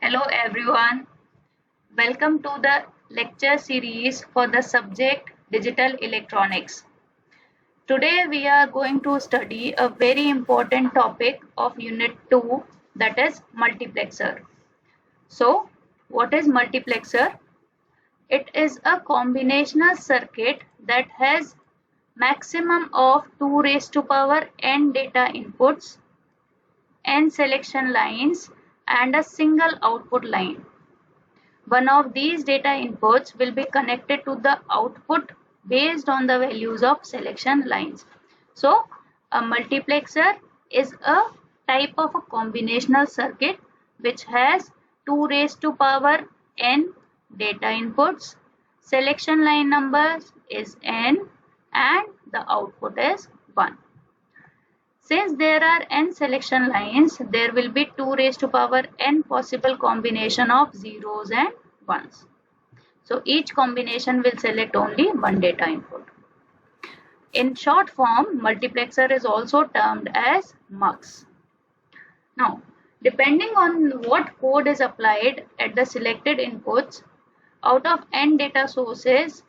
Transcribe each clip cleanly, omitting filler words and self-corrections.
Hello everyone, welcome to the lecture series for the subject Digital Electronics. Today we are going to study a very important topic of Unit 2, that is multiplexer. So, what is multiplexer? It is a combinational circuit that has maximum of 2 raised to power n data inputs, n selection lines and a single output line. One of these data inputs will be connected to the output based on the values of selection lines. So, a multiplexer is a type of a combinational circuit which has 2 raised to power n data inputs, selection line numbers is n and the output is 1. Since there are n selection lines, there will be 2 raised to power n possible combination of zeros and ones. So each combination will select only one data input. In short form, multiplexer is also termed as MUX. Now, depending on what code is applied at the selected inputs, out of n data sources,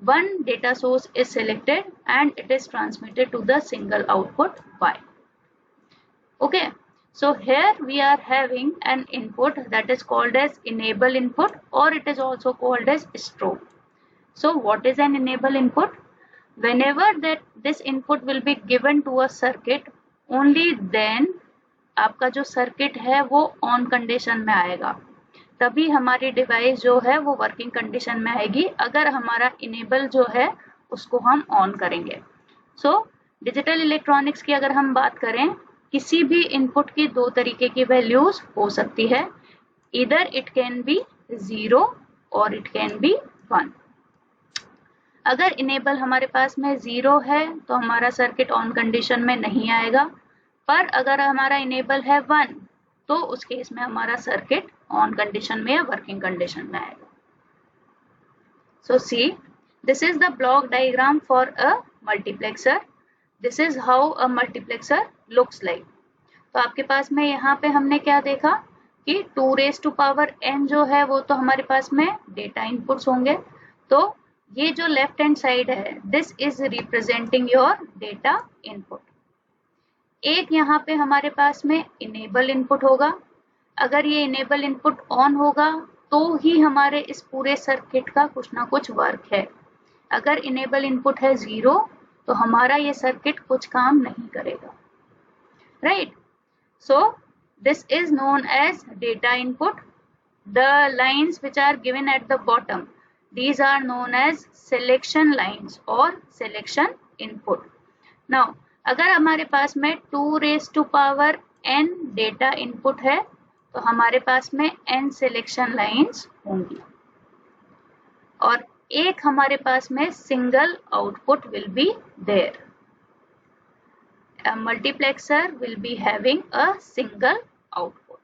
one data source is selected and it is transmitted to the single output Y. Okay, so here we are having an input that is called as enable input, or it is also called as strobe. So what is an enable input? Whenever this input will be given to a circuit, only then आपका जो circuit है वो on condition में आएगा, तभी हमारी device जो है वो वर्किंग कंडीशन में आएगी अगर हमारा इनेबल जो है उसको हम ऑन करेंगे. सो डिजिटल इलेक्ट्रॉनिक्स की अगर हम बात करें, किसी भी इनपुट की दो तरीके की वैल्यूज हो सकती है. इधर इट कैन बी 0 और इट कैन बी 1. अगर इनेबल हमारे पास में 0 है तो हमारा सर्किट ऑन कंडीशन में नहीं आएगा, पर अगर हमारा इनेबल है 1 तो उस केस में हमारा सर्किट ऑन कंडीशन में या वर्किंग कंडीशन में आएगा. So see, this is the block diagram for a multiplexer. This is how a multiplexer looks like. तो आपके पास में यहाँ पे हमने क्या देखा कि 2 raised to power n जो है वो तो हमारे पास में डेटा इनपुट्स होंगे. तो ये जो लेफ्ट हैंड साइड है, this is representing your data input. एक यहाँ पे हमारे पास में इनेबल इनपुट होगा. अगर ये इनेबल इनपुट ऑन होगा तो ही हमारे इस पूरे सर्किट का कुछ ना कुछ वर्क है. अगर इनेबल इनपुट है 0 तो हमारा ये सर्किट कुछ काम नहीं करेगा. Right? So this is known as data input. The lines which are given at the bottom, these are known as selection lines or selection input. Now, अगर हमारे पास में 2 raised to power n data input है तो हमारे पास में n selection lines होंगी और एक हमारे पास में single output will be there. A multiplexer will be having a single output.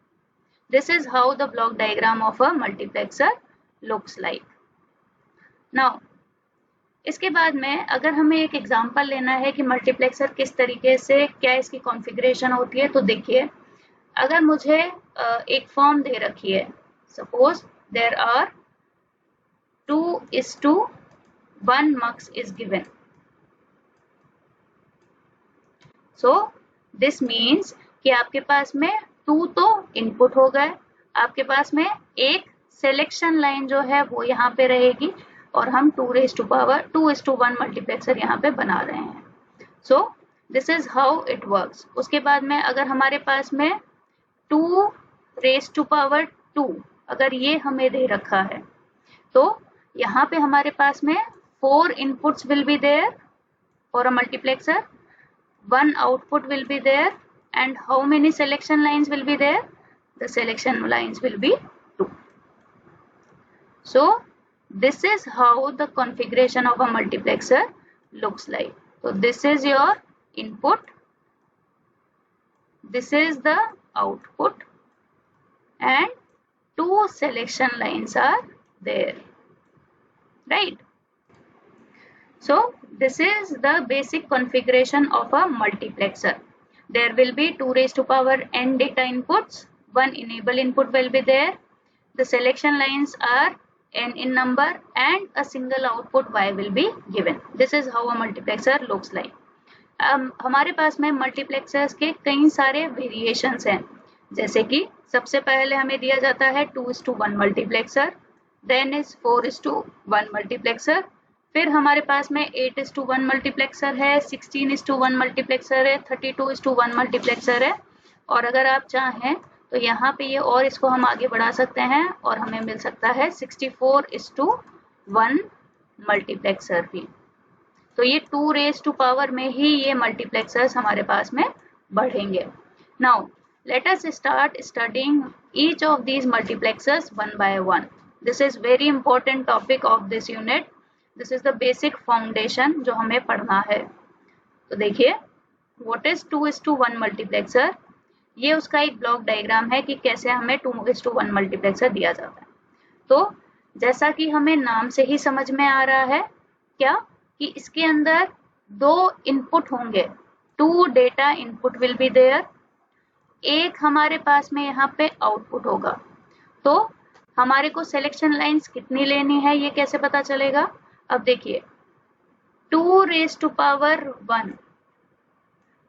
This is how the block diagram of a multiplexer looks like. Now इसके बाद में अगर हमें एक एग्जांपल लेना है कि मल्टीप्लेक्सर किस तरीके से क्या इसकी कॉन्फ़िगरेशन होती है, तो देखिए, अगर मुझे एक फॉर्म दे रखी है, suppose there are 2:1 mux is given. So this means कि आपके पास में 2 तो इनपुट हो गए, आपके पास में एक सिलेक्शन लाइन जो है वो यहाँ पे रहेगी और हम 2 raised to power 2:1 मल्टीप्लेक्सर यहाँ पे बना रहे हैं. सो this is how it works. उसके बाद में अगर हमारे पास में 2 raised to power 2 अगर ये हमें दे रखा है तो यहाँ पे हमारे पास में 4 inputs will be there for a multiplexer, 1 output will be there, and how many selection lines will be there? The selection lines will be 2. So this is how the configuration of a multiplexer looks like. So this is your input, this is the output, and 2 selection lines are there. Right? So this is the basic configuration of a multiplexer. There will be 2 raised to power n data inputs, one enable input will be there, the selection lines are n in number and a single output y will be given. This is how a multiplexer looks like. हमारे पास में multiplexers के कई सारे variations हैं, जैसे कि सबसे पहले हमें दिया जाता है 2:1 मल्टीप्लेक्सर, देन इज 4:1 मल्टीप्लेक्सर, फिर हमारे पास में 8:1 मल्टीप्लेक्सर है, 16:1 मल्टीप्लेक्सर है, 32:1 मल्टीप्लेक्सर है, और अगर आप चाहें तो यहाँ पे ये और इसको हम आगे बढ़ा सकते हैं और हमें मिल सकता है 64:1 मल्टीप्लेक्सर भी। तो ये 2 रेज़ टू पावर में ही ये मल्टीप्लेक्सर्स हमारे पास में बढ़ेंगे। Now let us start studying each of these multiplexers one by one. This is very important topic of this unit. This is the basic foundation जो हमें पढ़ना है। तो देखिए, what is 2:1 multiplexer? ये उसका एक ब्लॉक डायग्राम है कि कैसे हमें 2:1 मल्टीप्लेक्सर दिया जाता है। तो जैसा कि हमें नाम से ही समझ में आ रहा है क्या कि इसके अंदर 2 इनपुट होंगे, 2 data input will be there, एक हमारे पास में यहाँ पे आउटपुट होगा। तो हमारे को सिलेक्शन लाइंस कितनी लेनी है ये कैसे पता चलेगा? अब देखिए 2⁻1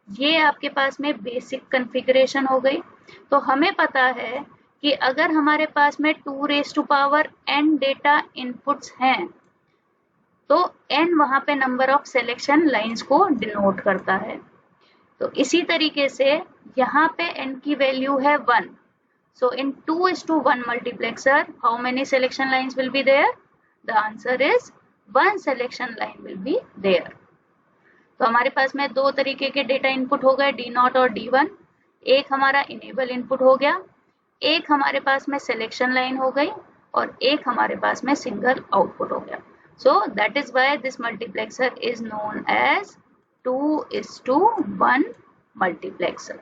ये आपके पास में बेसिक कॉन्फ़िगरेशन हो गई। तो हमें पता है कि अगर हमारे पास में 2⁻n डेटा इनपुट्स हैं तो n वहां पे नंबर ऑफ सिलेक्शन लाइंस को डिनोट करता है। तो इसी तरीके से यहाँ पे n की वैल्यू है 1। So in 2:1 multiplexer, how many selection lines will be there? The answer is 1 selection line will be there. तो हमारे पास में 2 तरीके के डेटा इनपुट हो गए, D0 और D1। एक हमारा इनेबल इनपुट हो गया, एक हमारे पास में सिलेक्शन लाइन हो गई, और एक हमारे पास में सिंगल आउटपुट हो गया। So that is why this multiplexer is known as 2:1 multiplexer.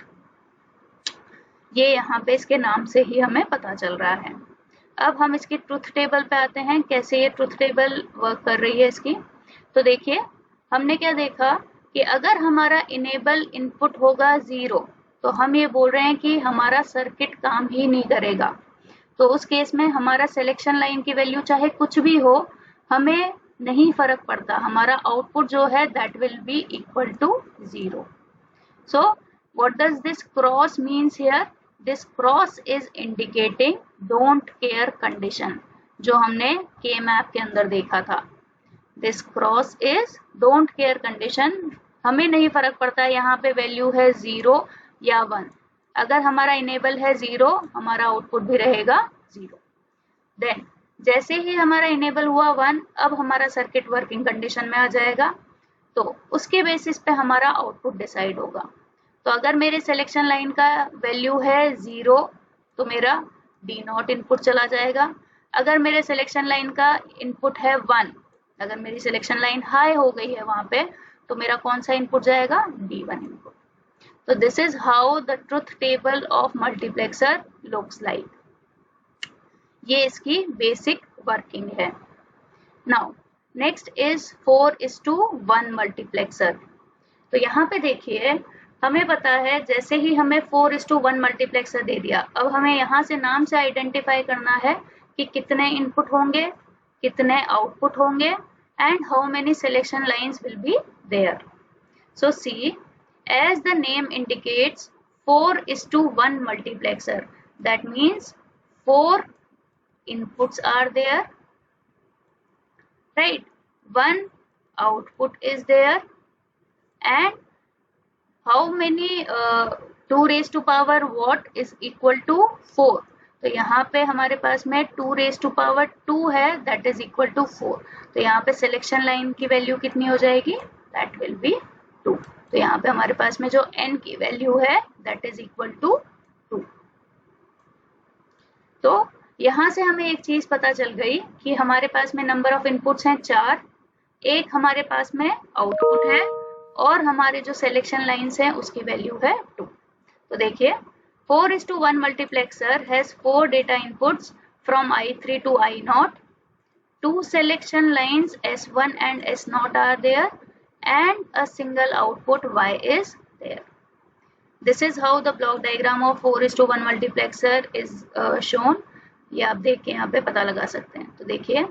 ये यहाँ पे इसके नाम से ही हमें पता चल रहा है। अब हम इसकी ट्रुथ टेबल पे आते हैं, कैसे ये ट्रुथ टेबल वर्क कर रही है इसकी। तो देखिए, हमने क्या देखा कि अगर हमारा इनेबल इनपुट होगा 0 तो हम ये बोल रहे हैं कि हमारा सर्किट काम ही नहीं करेगा। तो उस केस में हमारा सिलेक्शन लाइन की वैल्यू चाहे कुछ भी हो, हमें नहीं फर्क पड़ता, हमारा आउटपुट जो है that will be equal to 0। So what does this cross means here? This cross is indicating don't care condition, जो हमने के मैप के अंदर देखा था। This cross is don't care condition, हमें नहीं फर्क पड़ता यहाँ पे वैल्यू है 0 या 1। अगर हमारा इनेबल है 0, हमारा आउटपुट भी रहेगा 0। देन जैसे ही हमारा इनेबल हुआ 1, अब हमारा सर्किट वर्किंग कंडीशन में आ जाएगा, तो उसके बेसिस पे हमारा आउटपुट डिसाइड होगा। तो अगर मेरे सिलेक्शन लाइन का वैल्यू है 0 तो मेरा D0 इनपुट चला जाएगा। अगर मेरे सिलेक्शन लाइन का इनपुट है 1, अगर मेरी सिलेक्शन लाइन हाई हो गई है वहां पे, तो मेरा कौन सा इनपुट जाएगा? D1 input. तो this is how the truth table of multiplexer looks like. ये इसकी बेसिक वर्किंग है। Now next is 4:1 multiplexer. तो यहाँ पे देखिए, हमें पता है जैसे ही हमें 4:1 मल्टीप्लेक्सर दे दिया, अब हमें यहाँ से नाम से आइडेंटिफाई करना है कि कितने इनपुट होंगे, कितने आउटपुट होंगे, and how many selection lines will be there. So see, as the name indicates, 4:1 multiplexer, that means 4 inputs are there, right? 1 output is there, and how many 2⁻² what is equal to 4? तो यहाँ पे हमारे पास में 2⁻² है, that is equal to 4। तो यहाँ पे selection line की वैल्यू कितनी हो जाएगी? that will be 2। तो यहाँ पे हमारे पास में जो n की वैल्यू है that is equal to 2। तो यहाँ से हमें एक चीज पता चल गई कि हमारे पास में नंबर ऑफ इनपुट्स हैं 4, एक हमारे पास में आउटपुट है, और हमारे जो सिलेक्शन लाइंस हैं उसकी वैल्यू है 2। तो देखिए, 4:1 multiplexer has 4 data inputs from I3 to I0, 2 selection lines S1 and S0 are there, and a single output Y is there. This is how the block diagram of 4:1 multiplexer is shown. ये आप देख के यहाँ पे पता लगा सकते हैं। तो देखिए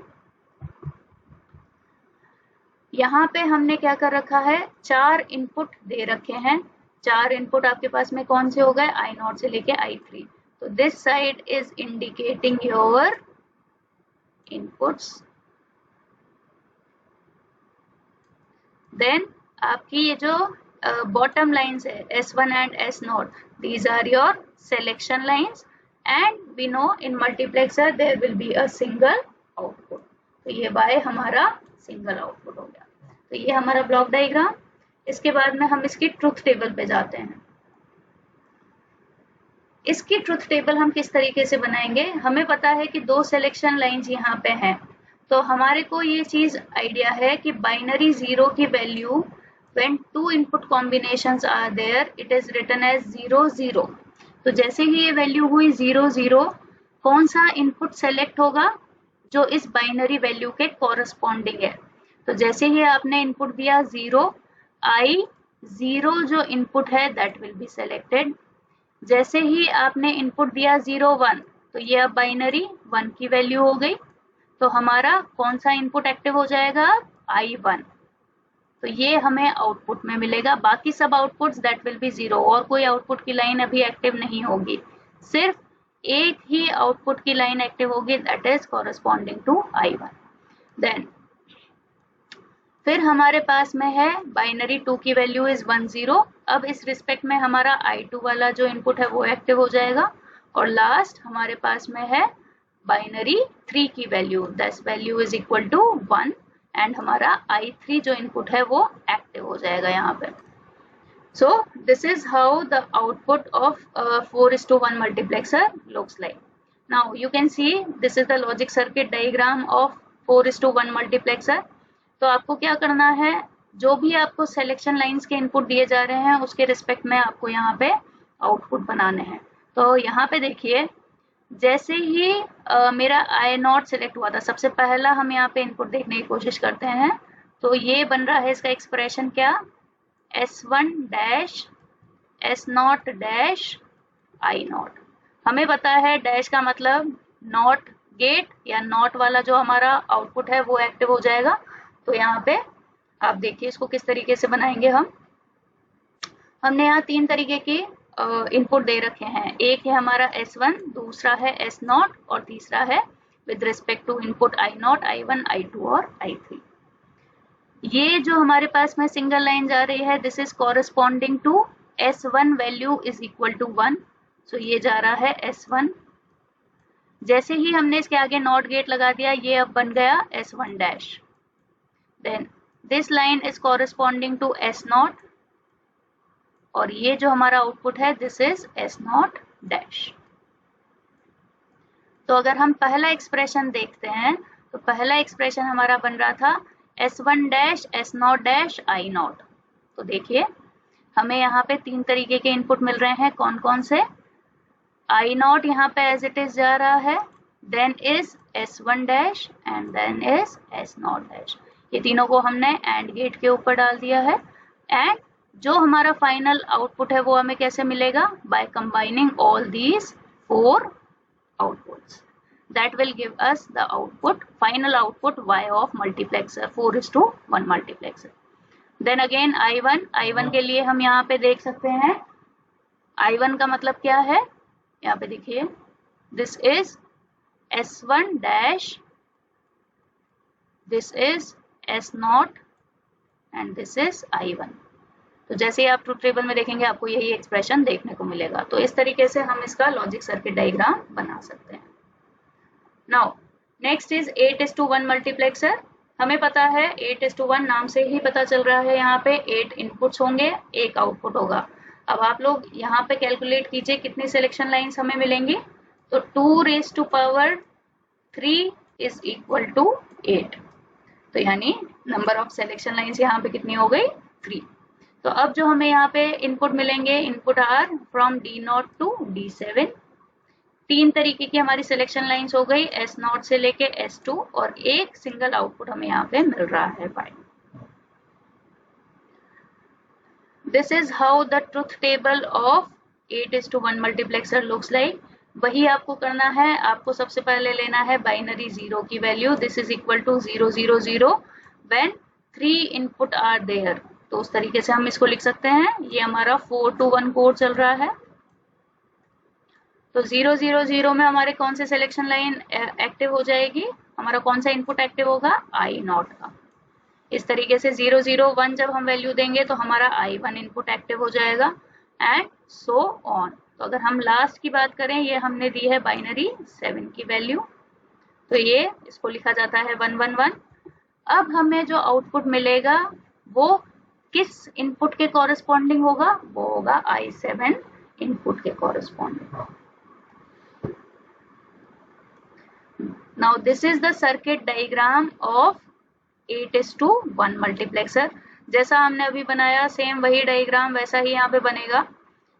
यहाँ पे हमने क्या कर रखा है, 4 इनपुट दे रखे हैं। 4 इनपुट आपके पास में कौन से हो गए, I0 से लेके I3। तो this side is indicating your inputs. Then आपकी ये जो बॉटम लाइन्स है S1 and S0, these are your selection lines and we know in multiplexer there will be a single output। तो ये बाय हमारा सिंगल आउटपुट हो गया। तो ये हमारा ब्लॉक डायग्राम। इसके बाद में हम इसकी ट्रुथ टेबल पे जाते हैं। इसकी ट्रुथ टेबल हम किस तरीके से बनाएंगे, हमें पता है कि 2 सिलेक्शन लाइंस यहाँ पे हैं, तो हमारे को ये चीज आइडिया है कि बाइनरी 0 की value when 2 input combinations are there it is written as 0 0। तो जैसे ही ये वैल्यू हुई 0 0, कौन सा इनपुट सेलेक्ट होगा, जो इस बाइनरी वैल्यू के कॉरस्पॉन्डिंग है। तो जैसे ही आपने इनपुट दिया 0, I0 जो इनपुट है दैट विल बी सेलेक्टेड। जैसे ही आपने इनपुट दिया 0 1, तो ये अब बाइनरी 1 की वैल्यू हो गई। तो हमारा कौन सा इनपुट एक्टिव हो जाएगा, I1। तो ये हमें आउटपुट में मिलेगा। बाकी सब आउटपुट्स दैट विल बी 0, और कोई आउटपुट की लाइन अभी एक्टिव नहीं होगी, सिर्फ एक ही आउटपुट की लाइन एक्टिव होगी that is corresponding to I1। Then फिर हमारे पास में है बाइनरी 2 की वैल्यू इज 1 0। अब इस रिस्पेक्ट में हमारा I2 वाला जो इनपुट है वो एक्टिव हो जाएगा। और लास्ट हमारे पास में है बाइनरी 3 की value, this value is equal to 1 and हमारा I3 जो इनपुट है वो एक्टिव हो जाएगा यहाँ पे। So this is how the output of 4:1 multiplexer looks like. Now you can see this is the logic circuit diagram of 4:1 multiplexer। तो आपको क्या करना है, जो भी आपको सिलेक्शन लाइंस के इनपुट दिए जा रहे हैं उसके रिस्पेक्ट में आपको यहाँ पे आउटपुट बनाने हैं। तो यहाँ पे देखिए जैसे ही मेरा I0 सिलेक्ट हुआ था, सबसे पहला हम यहाँ पे इनपुट देखने की कोशिश करते हैं। तो ये बन रहा है इसका एक्सप्रेशन क्या, S1 dash S0 dash I0। हमें पता है डैश का मतलब नॉट गेट या नॉट वाला जो हमारा आउटपुट है वो एक्टिव हो जाएगा। तो यहाँ पे आप देखिए इसको किस तरीके से बनाएंगे हमने यहाँ 3 तरीके की इनपुट दे रखे हैं। एक है हमारा S1, दूसरा है S0 और तीसरा है with respect to input I0, I1, I2 और I3। ये जो हमारे पास में सिंगल लाइन जा रही है this is corresponding to S1 value is equal to 1। So ये जा रहा है S1। जैसे ही हमने इसके आगे नॉट गेट लगा दिया ये अब बन गया S1 dash. Then this line is corresponding to S0 और ये जो हमारा आउटपुट है दिस इज S0 डैश। तो अगर हम पहला एक्सप्रेशन देखते हैं तो पहला एक्सप्रेशन हमारा बन रहा था S1 dash S0 dash I0। तो देखिए हमें यहाँ पे 3 तरीके के इनपुट मिल रहे हैं, कौन कौन से, I0 यहाँ पे एज इट इज जा रहा है, then is S1 dash and then is S0 dash. ये तीनों को हमने एंड गेट के ऊपर डाल दिया है एंड जो हमारा फाइनल आउटपुट है वो हमें कैसे मिलेगा, by combining all these 4 outputs that will give us the output, final output Y of multiplexer 4:1 multiplexer। then again I1 के लिए हम यहाँ पे देख सकते हैं I1 का मतलब क्या है, यहाँ पे देखिए this is S1 dash, this is S0 and this is I1। तो जैसे ही आप ट्रुथ टेबल में देखेंगे आपको यही एक्सप्रेशन देखने को मिलेगा। तो इस तरीके से हम इसका लॉजिक सर्किट डायग्राम बना सकते हैं। Now next is 8:1 multiplexer. हमें पता है 8:1 नाम से ही पता चल रहा है, यहाँ पे 8 इनपुट्स होंगे, 1 आउटपुट होगा। अब आप लोग यहाँ पे कैलकुलेट कीजिए कितनी सिलेक्शन लाइंस हमें मिलेंगी। तो 2⁻³ इज इक्वल टू 8। तो यानी नंबर ऑफ सिलेक्शन लाइंस यहाँ पे कितनी हो गई, 3। तो अब जो हमें यहाँ पे इनपुट मिलेंगे, input are from D0 to D7। 3 तरीके की हमारी सिलेक्शन लाइंस हो गई, S0 से लेके S2 और एक सिंगल आउटपुट हमें यहाँ पे मिल रहा है Y। This is how the truth table of 8:1 multiplexer looks like. वही आपको करना है। आपको सबसे पहले लेना है बाइनरी 0 की value, this is equal to 0 0 0 when 3 input are there. तो उस तरीके से हम इसको लिख सकते हैं। ये हमारा 4 to 1 कोड चल रहा है। तो 0 0 0 में हमारे कौन से सिलेक्शन लाइन एक्टिव हो जाएगी, हमारा कौन सा इनपुट एक्टिव होगा, I0 का। इस तरीके से 0 0 1 जब हम वैल्यू देंगे तो हमारा I1 इनपुट एक्टिव हो जाएगा एंड सो ऑन। तो अगर हम लास्ट की बात करें, ये हमने दी है बाइनरी 7 की वैल्यू, तो ये इसको लिखा जाता है 1 1 1। अब हमें जो आउटपुट मिलेगा वो किस इनपुट के कॉरेस्पॉन्डिंग होगा, वो होगा I7 इनपुट के corresponding. Now this is the circuit diagram of 8:1 multiplexer. जैसा हमने अभी बनाया सेम वही डायग्राम वैसा ही यहाँ पे बनेगा।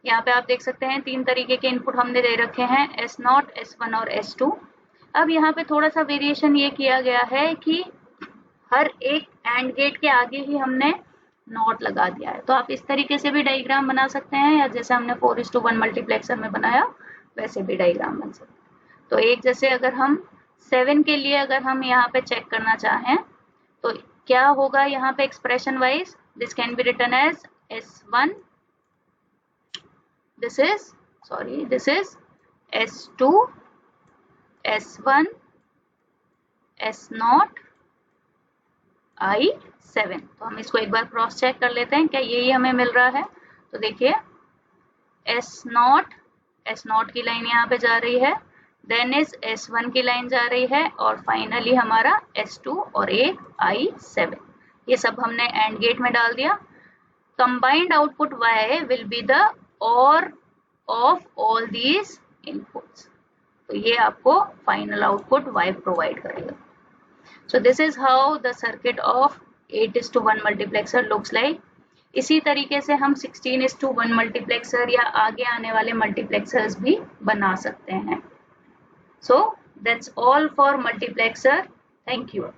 यहाँ पे आप देख सकते हैं 3 तरीके के इनपुट हमने दे रखे हैं, S0, S1 और S2। अब यहाँ पे थोड़ा सा वेरिएशन ये किया गया है कि हर एक एंड गेट के आगे ही हमने नॉट लगा दिया है। तो आप इस तरीके से भी डायग्राम बना सकते हैं, या जैसे हमने 4:1 मल्टीप्लेक्सर में बनाया वैसे भी डायग्राम बन सकते हैं। तो एक जैसे अगर हम 7 के लिए अगर हम यहाँ पे चेक करना चाहें तो क्या होगा यहाँ पे expression wise, this can be written as S1, this is S2, S1, S0, I7। तो हम इसको एक बार क्रॉस चेक कर लेते हैं क्या यही हमें मिल रहा है। तो देखिए S0 की लाइन यहाँ पे जा रही है, देन इज S1 की लाइन जा रही है, और फाइनली हमारा S2 और एक I7। ये सब हमने एंड गेट में डाल दिया। Combined output Y will be the OR of all these inputs. तो ये आपको फाइनल आउटपुट Y प्रोवाइड करेगा। So this is how the circuit of 8:1 multiplexer looks like। इसी तरीके से हम 16:1 मल्टीप्लेक्सर या आगे आने वाले मल्टीप्लेक्सर्स भी बना सकते हैं। So that's all for multiplexer. Thank you.